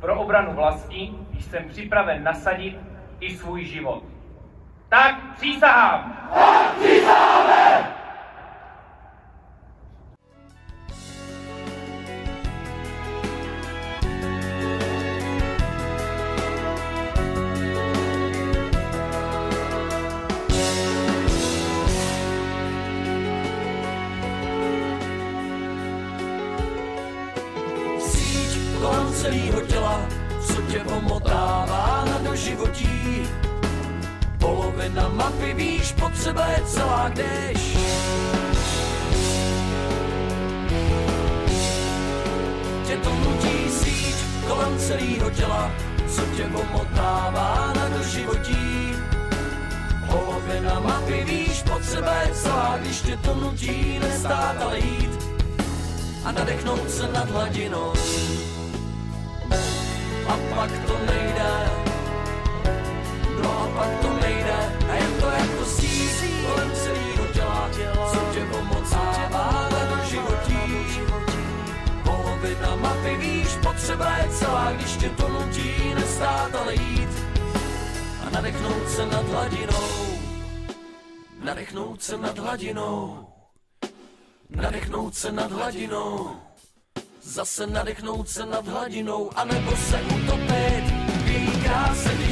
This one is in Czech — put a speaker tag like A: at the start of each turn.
A: pro obranu vlasti jsem připraven nasadit i svůj život. Tak přísahám!
B: Tak přísaháme!
C: Kolem celého těla, co tě omotává na doživotí. Polovina mapy víš, potřeba je celá, kdeš. Tě to nutí síť kolem celého těla, co tě omotává na doživotí. Polovina mapy víš, potřeba je celá, když tě to nutí nestát, ale jít a nadechnout se nad hladinou. A pak to nejde, no a pak to nejde, a je to jako síť kolem celého těla, co tě omocává na doživotí. Polovina mapy víš, potřeba je celá, když tě to nutí nestát, ale jít a nadechnout se nad hladinou. Nadechnout se nad hladinou. Nadechnout se nad hladinou. Zase nadechnout se nad hladinou, anebo se utopit v její kráse.